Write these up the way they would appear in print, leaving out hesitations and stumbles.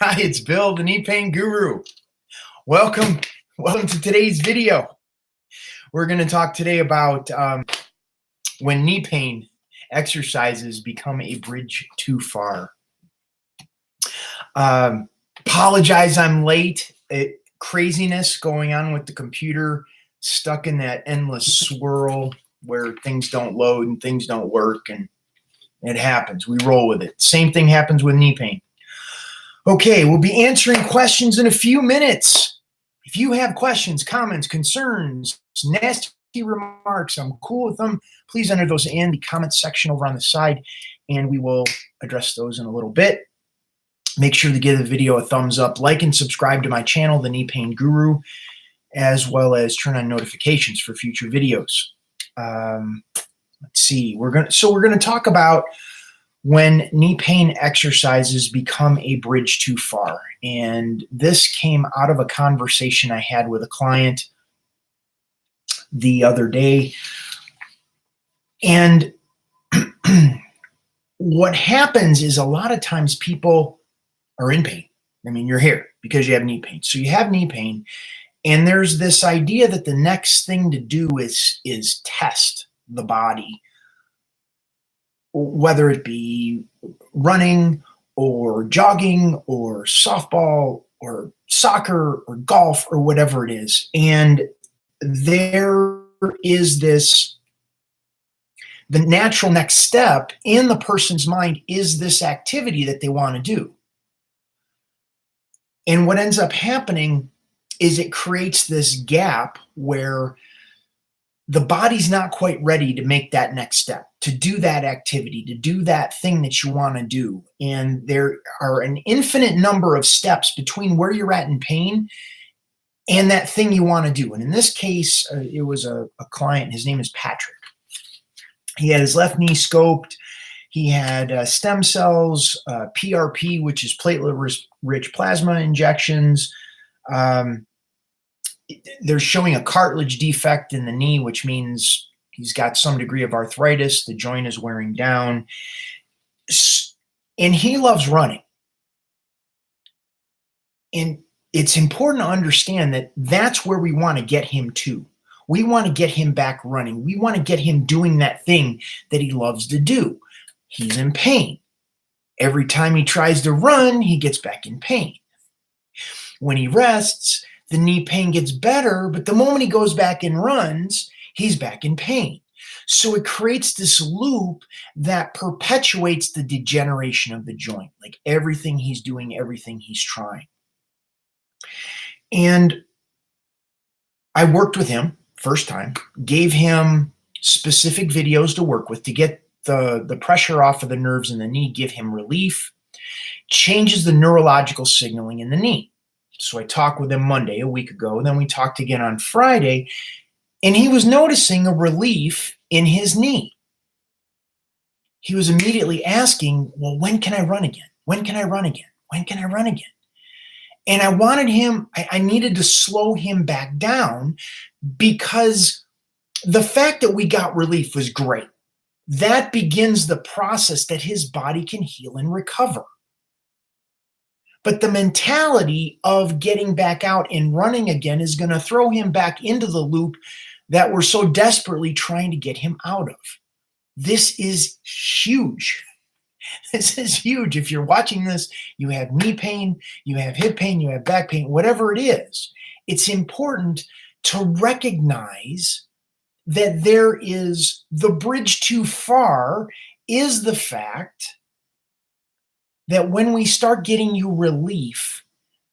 Hi, it's Bill, the knee pain guru. Welcome to today's video. We're going to talk today about when knee pain exercises become a bridge too far. Apologize, I'm late. Craziness going on with the computer, stuck in that endless swirl where things don't load and things don't work, and it happens. We roll with it. Same thing happens with knee pain. Okay, we'll be answering questions in a few minutes. If you have questions, comments, concerns, nasty remarks, I'm cool with them. Please enter those in the comments section over on the side, and we will address those in a little bit. Make sure to give the video a thumbs up, like and subscribe to my channel, The Knee Pain Guru, as well as turn on notifications for future videos. Let's see. We're going to talk about when knee pain exercises become a bridge too far. And this came out of a conversation I had with a client the other day. And what happens is a lot of times people are in pain. I mean, you're here because you have knee pain. So you have knee pain, and there's this idea that the next thing to do is test the body, whether it be running or jogging or softball or soccer or golf or whatever it is. And there is this, the natural next step in the person's mind is this activity that they want to do. And what ends up happening is it creates this gap where the body's not quite ready to make that next step, to do that activity, to do that thing that you want to do. And there are an infinite number of steps between where you're at in pain and that thing you want to do. And in this case, it was a client. His name is Patrick. He had his left knee scoped. He had stem cells, PRP, which is platelet-rich plasma injections. They're showing a cartilage defect in the knee, which means he's got some degree of arthritis. The joint is wearing down. And he loves running. And it's important to understand that that's where we want to get him to. We want to get him back running. We want to get him doing that thing that he loves to do. He's in pain. Every time he tries to run, he gets back in pain. When he rests, the knee pain gets better, but the moment he goes back and runs, he's back in pain. So it creates this loop that perpetuates the degeneration of the joint, like everything he's doing, everything he's trying. And I worked with him first time, gave him specific videos to work with to get the pressure off of the nerves in the knee, give him relief, changes the neurological signaling in the knee. So I talked with him Monday, a week ago, and then we talked again on Friday, and he was noticing a relief in his knee. He was immediately asking, well, when can I run again? When can I run again? When can I run again? And I wanted him, I needed to slow him back down, because the fact that we got relief was great. That begins the process that his body can heal and recover. But the mentality of getting back out and running again is going to throw him back into the loop that we're so desperately trying to get him out of. This is huge. This is huge. If you're watching this, you have knee pain, you have hip pain, you have back pain, whatever it is, it's important to recognize that there is the bridge too far is the fact that when we start getting you relief,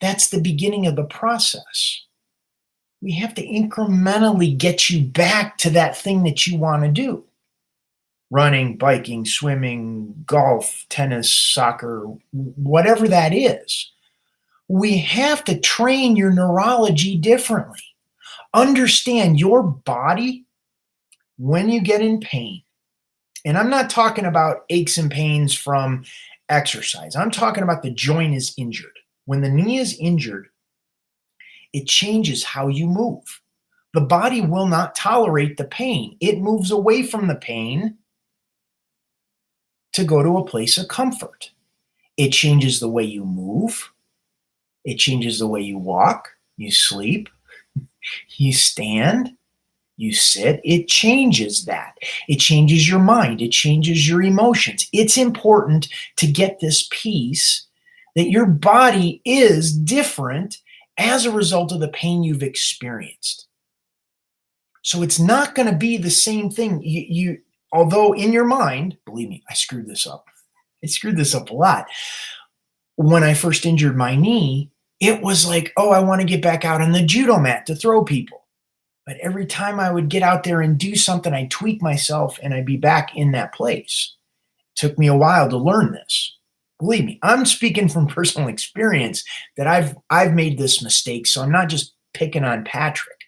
that's the beginning of the process. We have to incrementally get you back to that thing that you want to do. Running, biking, swimming, golf, tennis, soccer, whatever that is. We have to train your neurology differently. Understand your body when you get in pain. And I'm not talking about aches and pains from exercise. I'm talking about the joint is injured. When the knee is injured, it changes how you move. The body will not tolerate the pain. It moves away from the pain to go to a place of comfort. It changes the way you move. It changes the way you walk, you sleep, you stand, you sit. It changes that. It changes your mind. It changes your emotions. It's important to get this piece that your body is different as a result of the pain you've experienced. So it's not going to be the same thing. Although in your mind, believe me, I screwed this up. I screwed this up a lot. When I first injured my knee, it was like, oh, I want to get back out on the judo mat to throw people. But every time I would get out there and do something, I'd tweak myself and I'd be back in that place. It took me a while to learn this. Believe me, I'm speaking from personal experience that I've made this mistake, so I'm not just picking on Patrick.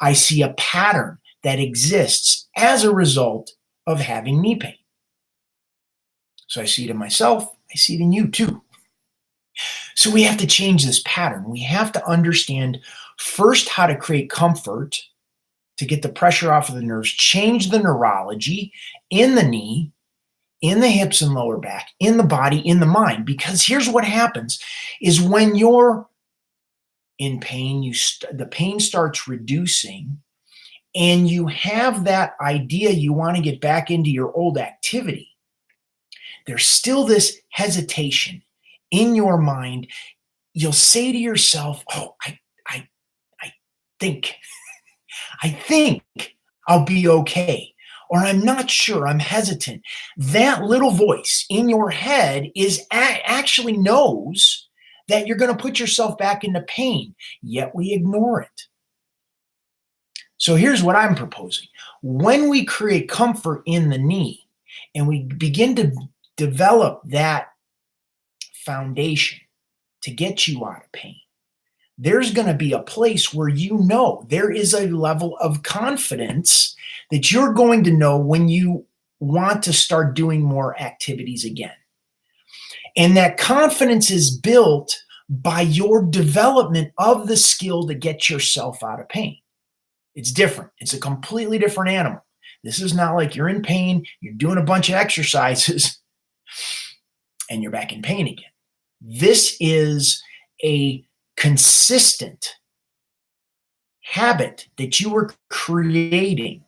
I see a pattern that exists as a result of having knee pain. So I see it in myself, I see it in you too. So we have to change this pattern. We have to understand first how to create comfort to get the pressure off of the nerves, change the neurology in the knee, in the hips and lower back, in the body, in the mind. Because here's what happens is when you're in pain, the pain starts reducing and you have that idea you want to get back into your old activity. There's still this hesitation in your mind. You'll say to yourself, oh, I think I'll be okay. Or I'm not sure, I'm hesitant. That little voice in your head actually knows that you're going to put yourself back into pain, yet we ignore it. So here's what I'm proposing. When we create comfort in the knee and we begin to develop that foundation to get you out of pain, there's going to be a place where there is a level of confidence that you're going to know when you want to start doing more activities again. And that confidence is built by your development of the skill to get yourself out of pain. It's different. It's a completely different animal. This is not like you're in pain, you're doing a bunch of exercises, and you're back in pain again. This is a consistent habit that you are creating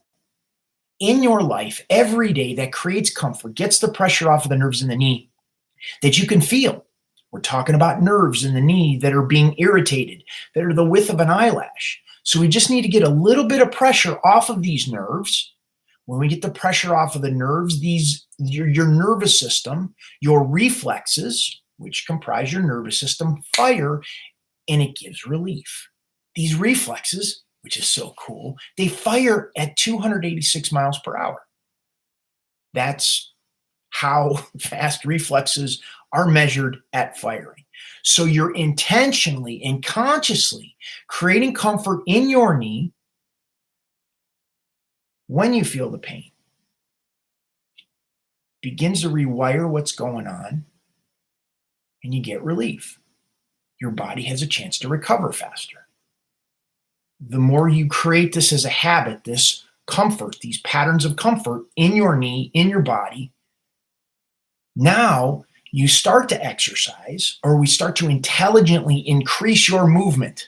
in your life every day that creates comfort, gets the pressure off of the nerves in the knee that you can feel. We're talking about nerves in the knee that are being irritated, that are the width of an eyelash. So we just need to get a little bit of pressure off of these nerves. When we get the pressure off of the nerves, your nervous system, your reflexes, which comprise your nervous system, fire, and it gives relief. These reflexes, which is so cool, they fire at 286 miles per hour. That's how fast reflexes are measured at firing. So you're intentionally and consciously creating comfort in your knee when you feel the pain. Begins to rewire what's going on, and you get relief. Your body has a chance to recover faster. The more you create this as a habit, this comfort, these patterns of comfort in your knee, in your body, now you start to exercise, or we start to intelligently increase your movement.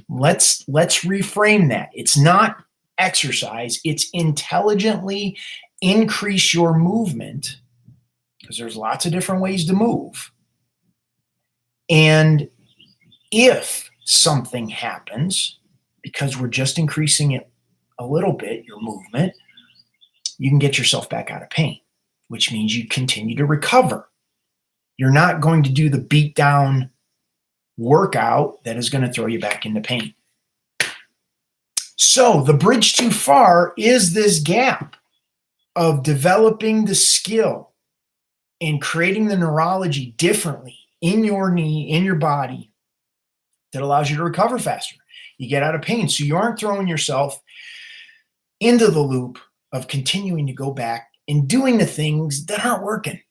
Let's reframe that. It's not exercise, it's intelligently increase your movement, because there's lots of different ways to move. And if something happens, because we're just increasing it a little bit, your movement, you can get yourself back out of pain, which means you continue to recover. You're not going to do the beat down workout that is going to throw you back into pain. So the bridge too far is this gap of developing the skill and creating the neurology differently in your knee, in your body, that allows you to recover faster. You get out of pain. So you aren't throwing yourself into the loop of continuing to go back and doing the things that aren't working.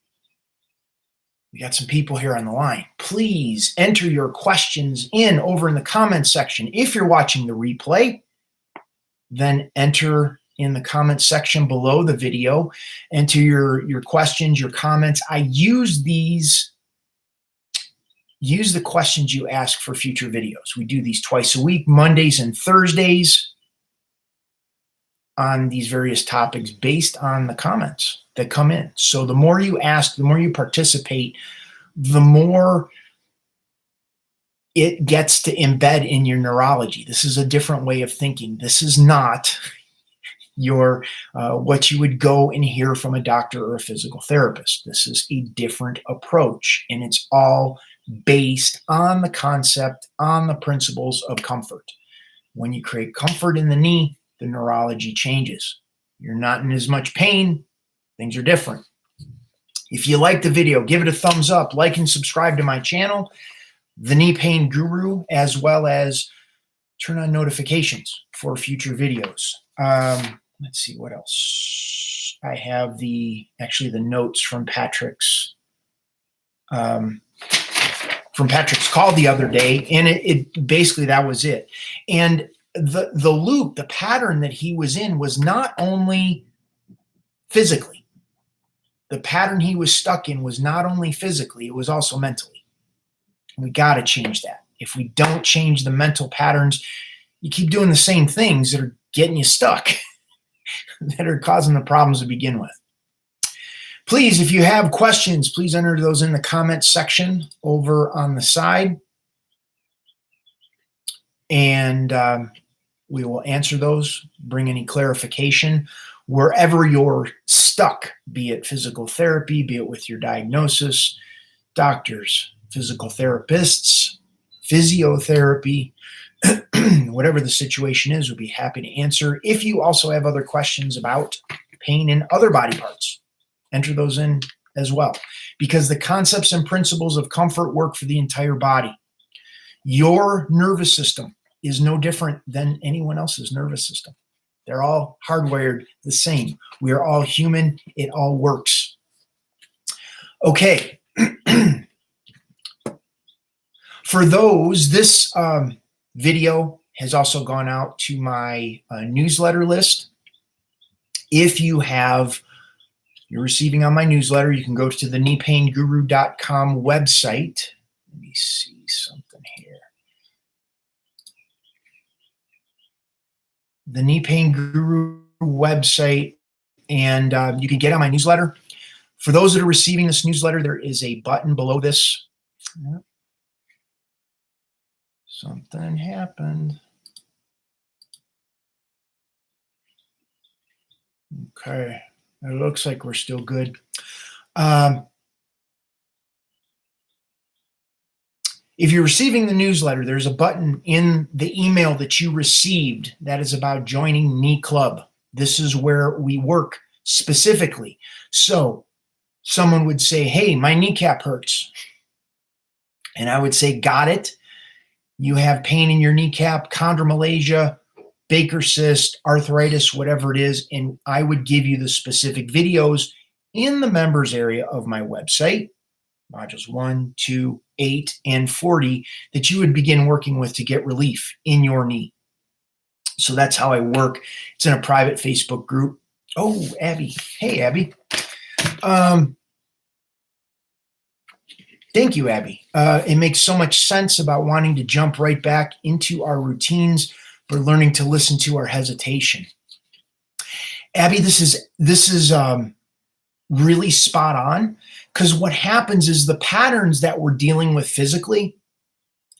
We got some people here on the line. Please enter your questions in over in the comments section. If you're watching the replay, then enter in the comments section below the video. Enter your questions, your comments. I use these use the questions you ask for future videos. We do these twice a week, Mondays and Thursdays, on these various topics based on the comments that come in. So the more you ask, the more you participate, the more it gets to embed in your neurology. This is a different way of thinking. This is not your what you would go and hear from a doctor or a physical therapist. This is a different approach, and it's all based on the concept, on the principles of comfort. When you create comfort in the knee, the neurology changes. You're not in as much pain. Things are different. If you like the video, give it a thumbs up, like and subscribe to my channel, The Knee Pain Guru, as well as turn on notifications for future videos. Let's see what else. I have actually the notes from Patrick's call the other day, and it basically, that was it. And the loop, the pattern that he was in was not only physically. The pattern he was stuck in was not only physically, it was also mentally. We got to change that. If we don't change the mental patterns, you keep doing the same things that are getting you stuck, that are causing the problems to begin with. Please, if you have questions, please enter those in the comments section over on the side. And we will answer those, bring any clarification. Wherever you're stuck, be it physical therapy, be it with your diagnosis, doctors, physical therapists, physiotherapy, whatever the situation is, we'll be happy to answer. If you also have other questions about pain in other body parts, enter those in as well, because the concepts and principles of comfort work for the entire body. Your nervous system is no different than anyone else's nervous system. They're all hardwired the same. We are all human. It all works. Okay. For those, this video has also gone out to my newsletter list. If you're receiving on my newsletter, you can go to the kneepainguru.com website. Let me see something here. The Knee Pain Guru website, and you can get on my newsletter. For those that are receiving this newsletter, there is a button below this. Something happened. Okay, it looks like we're still good. If you're receiving the newsletter, there's a button in the email that you received that is about joining Knee Club. This is where we work specifically. So someone would say, hey, my kneecap hurts. And I would say, got it. You have pain in your kneecap, chondromalacia, Baker cyst, arthritis, whatever it is. And I would give you the specific videos in the members area of my website, modules 1, 2, 8, and 40, that you would begin working with to get relief in your knee. So that's how I work. It's in a private Facebook group. Oh, Abby. Hey, Abby. Thank you, Abby. It makes so much sense about wanting to jump right back into our routines, but learning to listen to our hesitation. Abby, this is really spot on, because what happens is the patterns that we're dealing with physically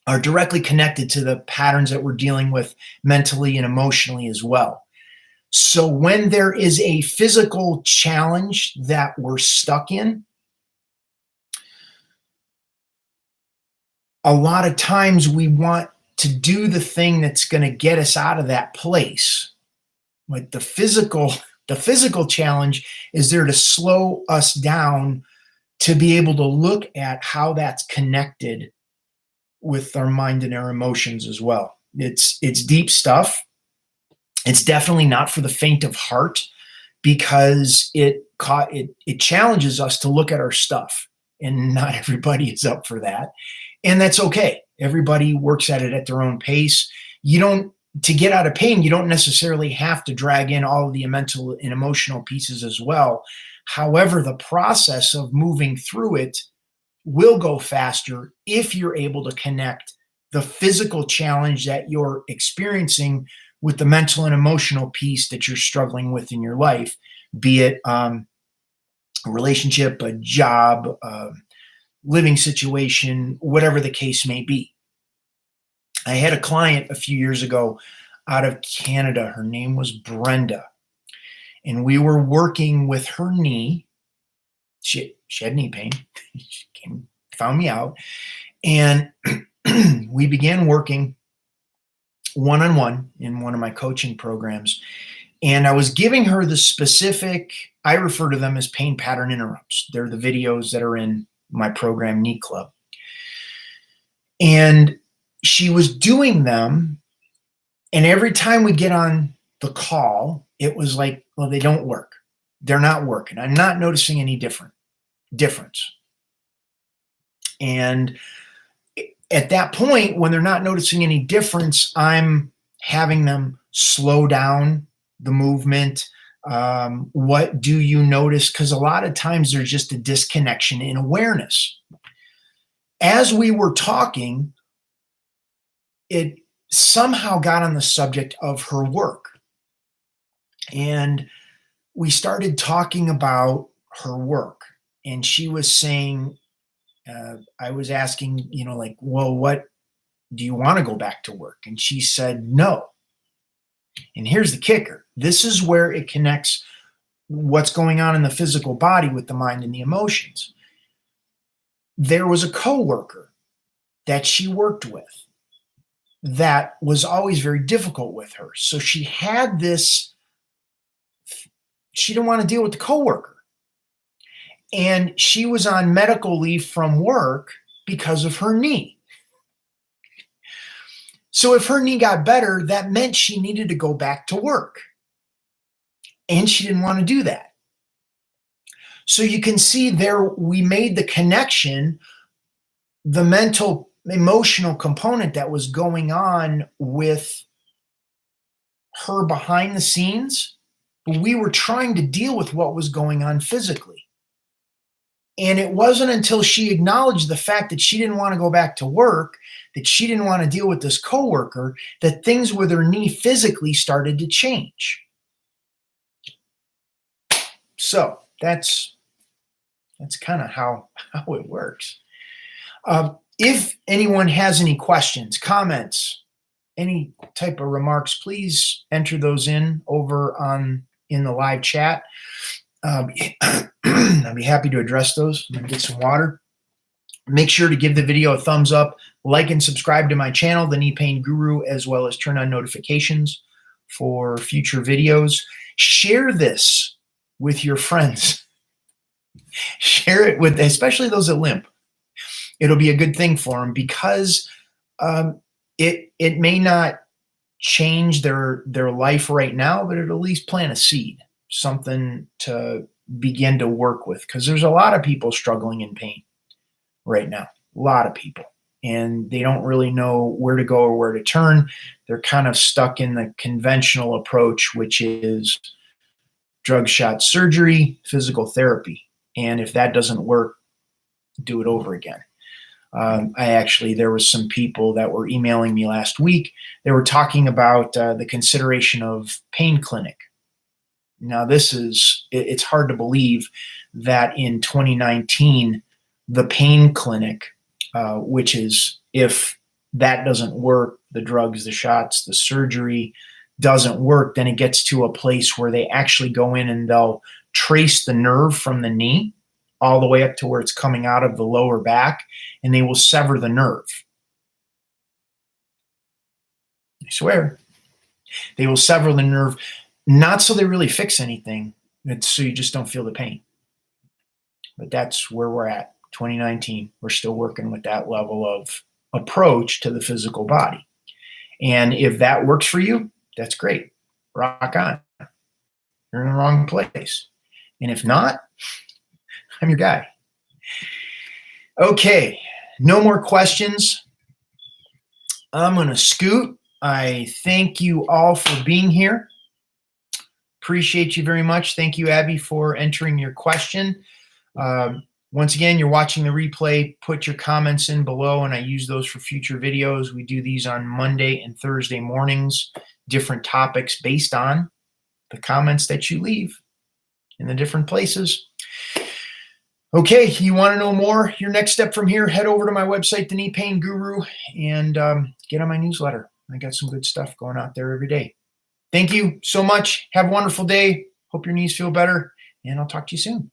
are directly connected to the patterns that we're dealing with mentally and emotionally as well. So when there is a physical challenge that we're stuck in, a lot of times we want to do the thing that's going to get us out of that place. Like the physical challenge is there to slow us down, to be able to look at how that's connected with our mind and our emotions as well. It's deep stuff. It's definitely not for the faint of heart, because it challenges us to look at our stuff, and not everybody is up for that. And that's okay. Everybody works at it at their own pace. To get out of pain, you don't necessarily have to drag in all of the mental and emotional pieces as well. However, the process of moving through it will go faster if you're able to connect the physical challenge that you're experiencing with the mental and emotional piece that you're struggling with in your life, be it a relationship, a job, living situation, whatever the case may be. I had a client a few years ago out of Canada. Her name was Brenda. And we were working with her knee. She had knee pain. She found me out. And we began working one-on-one in one of my coaching programs. And I was giving her the specific, I refer to them as pain pattern interrupts. They're the videos that are in my program, Knee Club. And she was doing them. And every time we get on the call, it was like, well, they don't work. They're not working. I'm not noticing any difference. And at that point, when they're not noticing any difference, I'm having them slow down the movement. What do you notice? Because a lot of times there's just a disconnection in awareness. As we were talking, it somehow got on the subject of her work. And we started talking about her work. And she was saying, I was asking, like, well, what do you want to go back to work? And she said, no. And here's the kicker. This is where it connects what's going on in the physical body with the mind and the emotions. There was a coworker that she worked with that was always very difficult with her. So she had this, she didn't want to deal with the coworker. And she was on medical leave from work because of her knee. So if her knee got better, that meant she needed to go back to work. And she didn't want to do that. So you can see there, we made the connection, the mental, emotional component that was going on with her behind the scenes, but we were trying to deal with what was going on physically. And it wasn't until she acknowledged the fact that she didn't want to go back to work, that she didn't want to deal with this coworker, that things with her knee physically started to change. So that's kind of how it works. If anyone has any questions, comments, any type of remarks, please enter those in over in the live chat. I'd be happy to address those. I'm gonna get some water. Make sure to give the video a thumbs up, like and subscribe to my channel, The Knee Pain Guru, as well as turn on notifications for future videos. Share this with your friends. Share it with, especially those that limp. It'll be a good thing for them because it may not change their life right now, but it'll at least plant a seed, something to begin to work with, because there's a lot of people struggling in pain right now, a lot of people, and they don't really know where to go or where to turn. They're kind of stuck in the conventional approach, which is drug shot surgery, physical therapy. And if that doesn't work, do it over again. There was some people that were emailing me last week. They were talking about the consideration of pain clinic. Now, it's hard to believe that in 2019, the pain clinic, which is if that doesn't work, the drugs, the shots, the surgery doesn't work, then it gets to a place where they actually go in and they'll trace the nerve from the knee all the way up to where it's coming out of the lower back, and they will sever the nerve. I swear. They will sever the nerve. Not so they really fix anything, it's so you just don't feel the pain. But that's where we're at, 2019. We're still working with that level of approach to the physical body. And if that works for you, that's great. Rock on. You're in the wrong place. And if not, I'm your guy. Okay, no more questions. I'm going to scoot. I thank you all for being here. Appreciate you very much. Thank you, Abby, for entering your question. Once again, you're watching the replay, put your comments in below, and I use those for future videos. We do these on Monday and Thursday mornings, different topics based on the comments that you leave in the different places. Okay, you want to know more? Your next step from here, head over to my website, The Knee Pain Guru, and get on my newsletter. I got some good stuff going out there every day. Thank you so much. Have a wonderful day. Hope your knees feel better, and I'll talk to you soon.